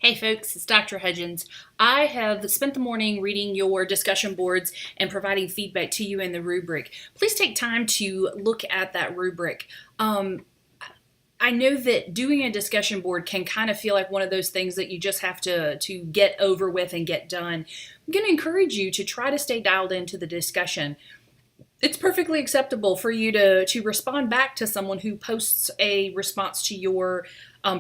Hey folks, it's Dr. Hudgens. I have spent the morning reading your discussion boards and providing feedback to you in the rubric. Please take time to look at that rubric. I know that doing a discussion board can kind of feel like one of those things that you just have to get over with and get done. I'm going to encourage you to try to stay dialed into the discussion. It's perfectly acceptable for you to respond back to someone who posts a response to your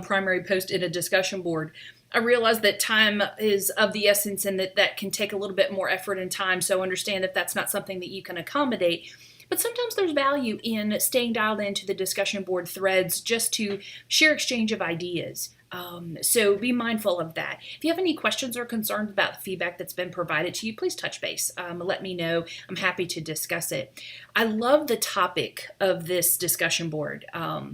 primary post in a discussion board. I realize that time is of the essence and that can take a little bit more effort and time, so understand that that's not something that you can accommodate. But sometimes there's value in staying dialed into the discussion board threads just to share exchange of ideas. So be mindful of that. If you have any questions or concerns about the feedback that's been provided to you, please touch base. Let me know. I'm happy to discuss it. I love the topic of this discussion board,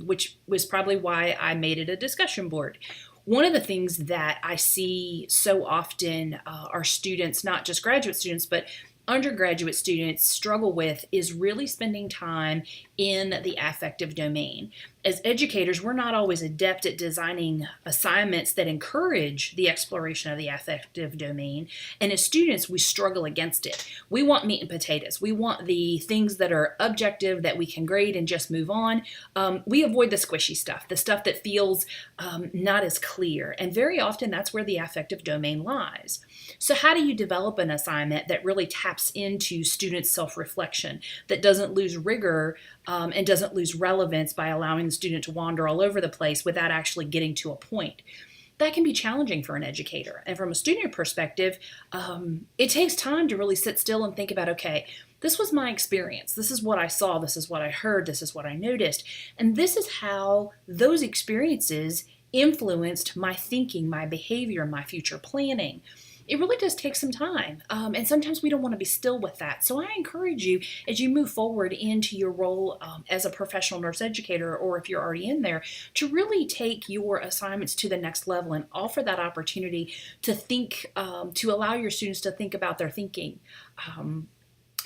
which was probably why I made it a discussion board. One of the things that I see so often our students, not just graduate students, but undergraduate students struggle with is really spending time in the affective domain. As educators, we're not always adept at designing assignments that encourage the exploration of the affective domain. And as students, we struggle against it. We want meat and potatoes. We want the things that are objective that we can grade and just move on. We avoid the squishy stuff, the stuff that feels not as clear. And very often that's where the affective domain lies. So how do you develop an assignment that really taps into students' self-reflection, that doesn't lose rigor and doesn't lose relevance by allowing the student to wander all over the place without actually getting to a point? That can be challenging for an educator. And from a student perspective, it takes time to really sit still and think about, okay, this was my experience. This is what I saw. This is what I heard. This is what I noticed. And this is how those experiences influenced my thinking, my behavior, my future planning. It really does take some time. And sometimes we don't want to be still with that. So I encourage you, as you move forward into your role as a professional nurse educator, or if you're already in there, to really take your assignments to the next level and offer that opportunity to think, to allow your students to think about their thinking.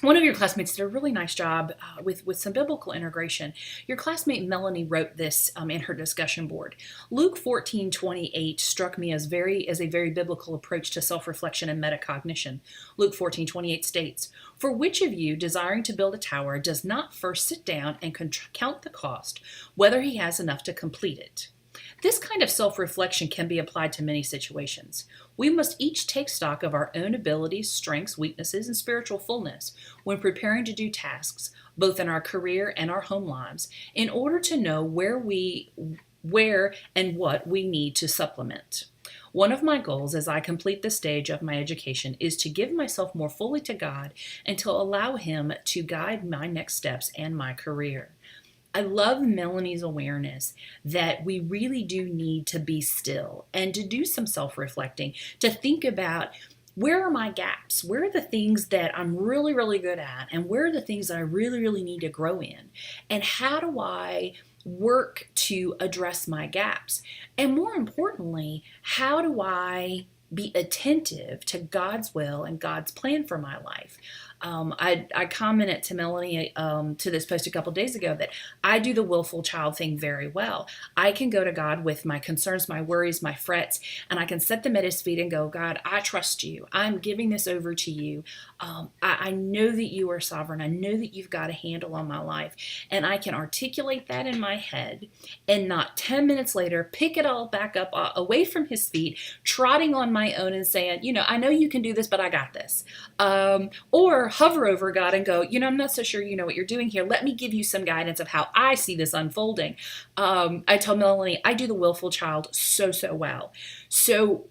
One of your classmates did a really nice job with some biblical integration. Your classmate Melanie wrote this in her discussion board. Luke 14:28 struck me as a very biblical approach to self-reflection and metacognition. Luke 14:28 states, "For which of you, desiring to build a tower, does not first sit down and count the cost, whether he has enough to complete it?" This kind of self-reflection can be applied to many situations. We must each take stock of our own abilities, strengths, weaknesses, and spiritual fullness when preparing to do tasks, both in our career and our home lives, in order to know where and what we need to supplement. One of my goals as I complete this stage of my education is to give myself more fully to God and to allow Him to guide my next steps and my career. I love Melanie's awareness that we really do need to be still and to do some self-reflecting, to think about, where are my gaps? Where are the things that I'm really, really good at? And where are the things that I really, really need to grow in? And how do I work to address my gaps? And more importantly, how do I be attentive to God's will and God's plan for my life? I commented to Melanie to this post a couple days ago that I do the willful child thing very well. I can go to God with my concerns, my worries, my frets, and I can set them at His feet and go, God, I trust you. I'm giving this over to you. I know that you are sovereign. I know that you've got a handle on my life. And I can articulate that in my head and not 10 minutes later pick it all back up away from His feet, trotting on my own and saying, I know you can do this, but I got this. Or hover over God and go, I'm not so sure you know what you're doing here. Let me give you some guidance of how I see this unfolding. I told Melanie, I do the willful child so well. So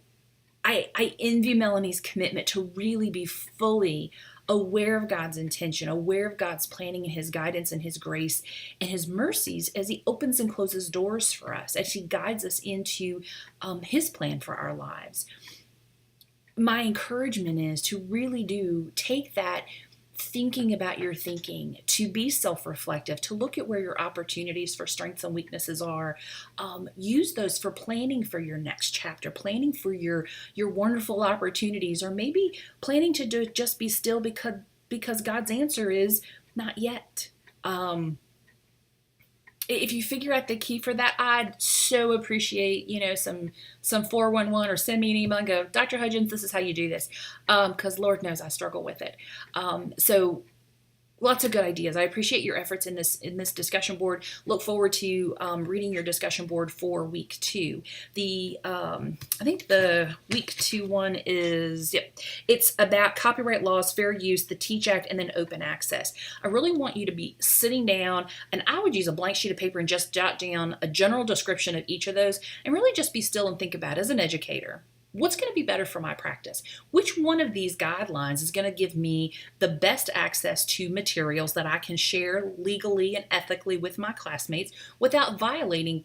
I envy Melanie's commitment to really be fully aware of God's intention, aware of God's planning and His guidance and His grace and His mercies as He opens and closes doors for us, as He guides us into His plan for our lives. My encouragement is to really do take that thinking about your thinking, to be self-reflective, to look at where your opportunities for strengths and weaknesses are. Use those for planning for your next chapter, planning for your wonderful opportunities, or maybe planning to just be still because God's answer is not yet. if you figure out the key for that, I'd so appreciate, some 411, or send me an email and go, Dr. Hudgens, this is how you do this. Because Lord knows I struggle with it. So lots of good ideas. I appreciate your efforts in this discussion board. Look forward to reading your discussion board for week 2. I think the week 2 one is, it's about copyright laws, fair use, the Teach Act, and then open access. I really want you to be sitting down, and I would use a blank sheet of paper and just jot down a general description of each of those, and really just be still and think about, as an educator, what's going to be better for my practice? Which one of these guidelines is going to give me the best access to materials that I can share legally and ethically with my classmates without violating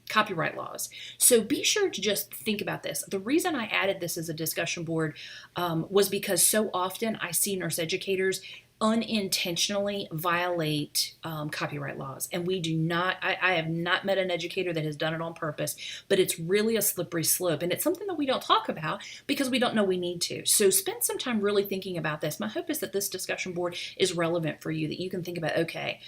copyright laws? So be sure to just think about this. The reason I added this as a discussion board was because so often I see nurse educators unintentionally violate copyright laws. And we do not, I have not met an educator that has done it on purpose, but it's really a slippery slope. And it's something that we don't talk about because we don't know we need to. So spend some time really thinking about this. My hope is that this discussion board is relevant for you, that you can think about, okay,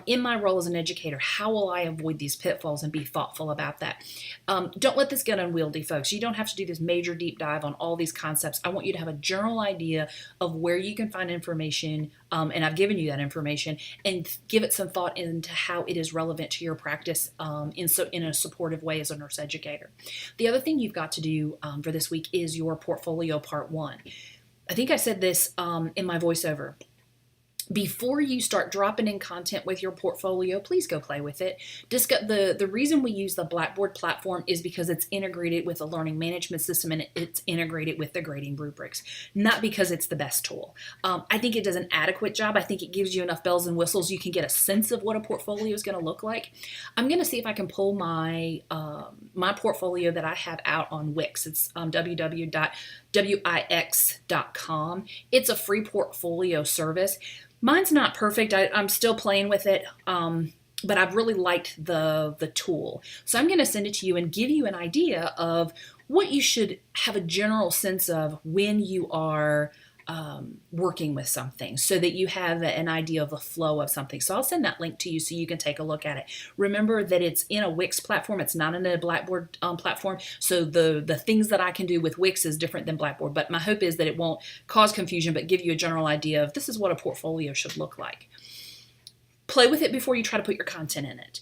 in my role as an educator, how will I avoid these pitfalls and be thoughtful about that? Don't let this get unwieldy, folks. You don't have to do this major deep dive on all these concepts. I want you to have a general idea of where you can find information, and I've given you that information, and give it some thought into how it is relevant to your practice in a supportive way as a nurse educator. The other thing you've got to do for this week is your portfolio part 1. I think I said this in my voiceover. Before you start dropping in content with your portfolio, please go play with it. The reason we use the Blackboard platform is because it's integrated with a learning management system, and it's integrated with the grading rubrics, not because it's the best tool. I think it does an adequate job. I think it gives you enough bells and whistles. You can get a sense of what a portfolio is going to look like. I'm going to see if I can pull my portfolio that I have out on Wix. It's www.wix.com. It's a free portfolio service. Mine's not perfect. I'm still playing with it, but I've really liked the tool. So I'm going to send it to you and give you an idea of what you should have a general sense of when you are working with something, so that you have an idea of the flow of something. So I'll send that link to you so you can take a look at it. Remember that it's in a Wix platform. It's not in a Blackboard platform. So the things that I can do with Wix is different than Blackboard. But my hope is that it won't cause confusion, but give you a general idea of this is what a portfolio should look like. Play with it before you try to put your content in it.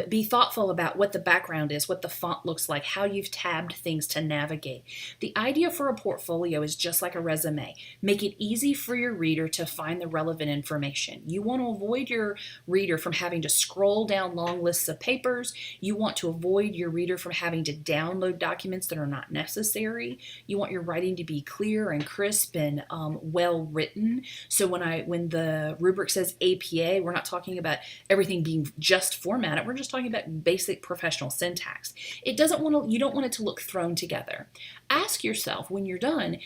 Be thoughtful about what the background is, what the font looks like, how you've tabbed things to navigate. The idea for a portfolio is just like a resume. Make it easy for your reader to find the relevant information. You want to avoid your reader from having to scroll down long lists of papers. You want to avoid your reader from having to download documents that are not necessary. You want your writing to be clear and crisp and well written. So when the rubric says APA, we're not talking about everything being just formatted. We're just talking about basic professional syntax. You don't want it to look thrown together. Ask yourself when you're done,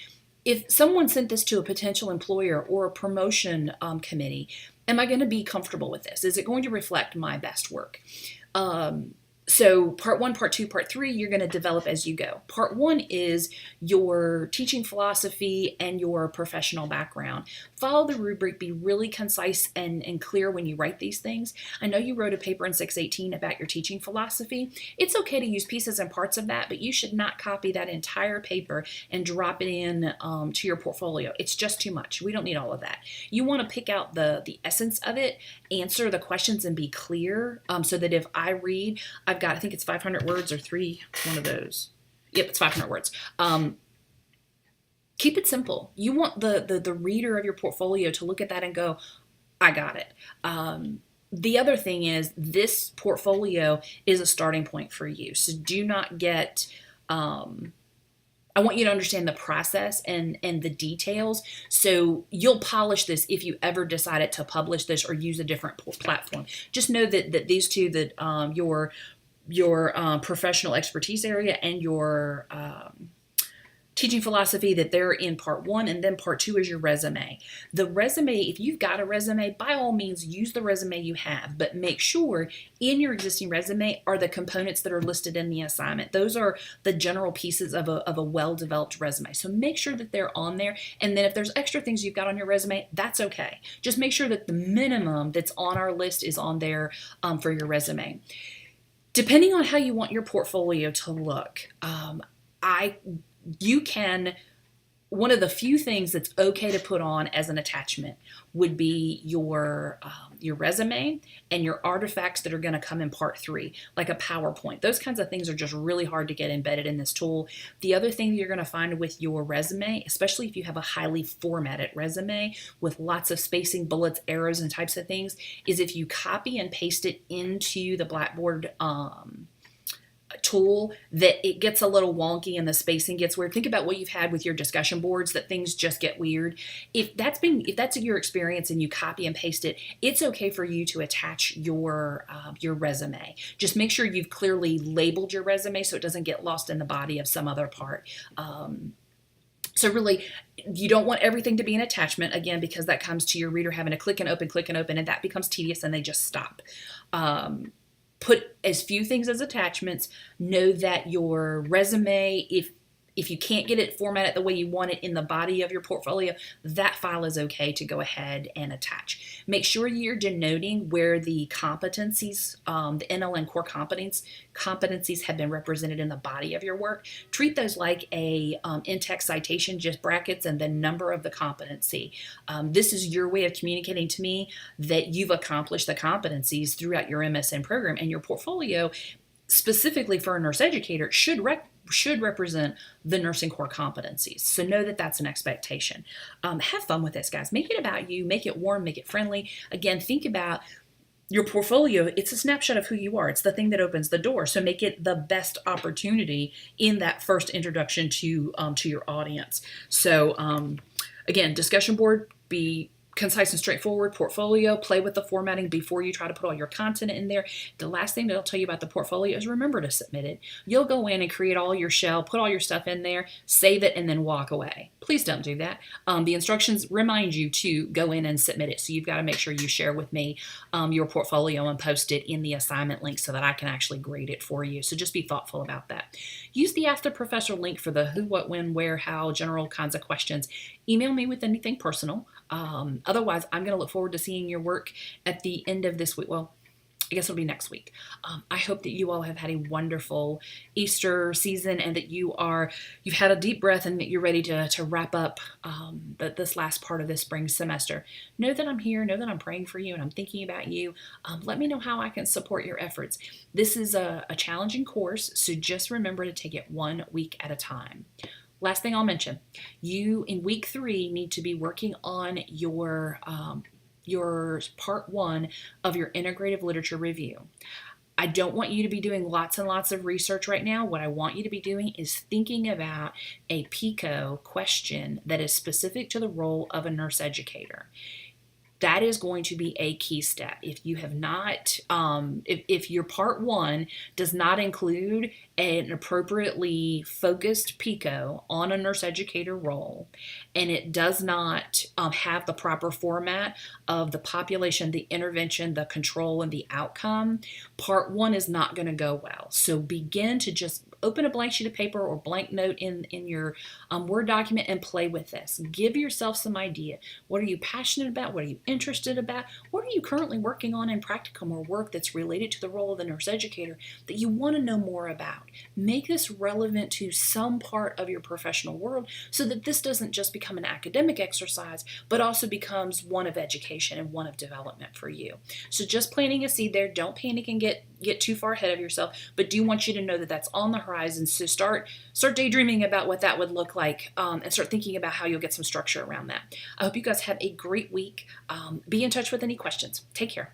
if someone sent this to a potential employer or a promotion committee, am I going to be comfortable with this? Is it going to reflect my best work? So part 1, part 2, part 3, you're going to develop as you go. Part 1 is your teaching philosophy and your professional background. Follow the rubric, be really concise and clear when you write these things. I know you wrote a paper in 618 about your teaching philosophy. It's okay to use pieces and parts of that, but you should not copy that entire paper and drop it in to your portfolio. It's just too much. We don't need all of that. You want to pick out the essence of it, answer the questions, and be clear so that if I read, I've got, I think it's 500 words or one of those. Yep, it's 500 words. Keep it simple. You want the reader of your portfolio to look at that and go, I got it. The other thing is this portfolio is a starting point for you. So do not get, I want you to understand the process and the details. So you'll polish this if you ever decided to publish this or use a different platform. Just know that these two, that your professional expertise area and your teaching philosophy that they're in part one, and then part two is your resume. The resume, if you've got a resume, by all means use the resume you have, but make sure in your existing resume are the components that are listed in the assignment. Those are the general pieces of a well-developed resume. So make sure that they're on there. And then if there's extra things you've got on your resume, that's okay. Just make sure that the minimum that's on our list is on there for your resume. Depending on how you want your portfolio to look, you can, one of the few things that's okay to put on as an attachment would be your resume and your artifacts that are going to come in part three, like a PowerPoint. Those kinds of things are just really hard to get embedded in this tool. The other thing that you're going to find with your resume, especially if you have a highly formatted resume with lots of spacing, bullets, arrows, and types of things, is if you copy and paste it into the Blackboard tool, that it gets a little wonky and the spacing gets weird. Think about what you've had with your discussion boards, that things just get weird. If that's your experience and you copy and paste it, it's okay for you to attach your resume. Just make sure you've clearly labeled your resume so it doesn't get lost in the body of some other part. So really, you don't want everything to be an attachment, again, because that comes to your reader having to click and open, and that becomes tedious and they just stop. Put as few things as attachments. Know that your resume, if you can't get it formatted the way you want it in the body of your portfolio, that file is okay to go ahead and attach. Make sure you're denoting where the competencies, the NLN core competencies have been represented in the body of your work. Treat those like a in-text citation, just brackets and the number of the competency. This is your way of communicating to me that you've accomplished the competencies throughout your MSN program, and your portfolio, specifically for a nurse educator, should represent the nursing core competencies. So know that that's an expectation. Have fun with this, guys. Make it about you. Make it warm. Make it friendly. Again, think about your portfolio. It's a snapshot of who you are. It's the thing that opens the door. So make it the best opportunity in that first introduction to your audience. So again, discussion board, be concise and straightforward. Portfolio, play with the formatting before you try to put all your content in there. The last thing that I'll tell you about the portfolio is remember to submit it. You'll go in and create all your shell, put all your stuff in there, save it, and then walk away. Please don't do that. The instructions remind you to go in and submit it. So you've got to make sure you share with me your portfolio and post it in the assignment link so that I can actually grade it for you. So just be thoughtful about that. Use the Ask the Professor link for the who, what, when, where, how, general kinds of questions. Email me with anything personal. Otherwise, I'm going to look forward to seeing your work at the end of this week. Well, I guess it'll be next week. I hope that you all have had a wonderful Easter season and that you've had a deep breath and that you're ready to wrap up this last part of this spring semester. Know that I'm here. Know that I'm praying for you and I'm thinking about you. Let me know how I can support your efforts. This is a challenging course, so just remember to take it 1 week at a time. Last thing I'll mention, you in week 3 need to be working on your part 1 of your integrative literature review. I don't want you to be doing lots and lots of research right now. What I want you to be doing is thinking about a PICO question that is specific to the role of a nurse educator. That is going to be a key step. If you have not, if your part 1 does not include an appropriately focused PICO on a nurse educator role, and it does not have the proper format of the population, the intervention, the control, and the outcome, part 1 is not going to go well. So begin to just open a blank sheet of paper or blank note in your Word document and play with this. Give yourself some idea. What are you passionate about? What are you interested about? What are you currently working on in practicum or work that's related to the role of the nurse educator that you want to know more about? Make this relevant to some part of your professional world so that this doesn't just become an academic exercise, but also becomes one of education and one of development for you. So just planting a seed there. Don't panic and get too far ahead of yourself, but do want you to know that that's on the horizon. So start daydreaming about what that would look like, and start thinking about how you'll get some structure around that. I hope you guys have a great week. Be in touch with any questions. Take care.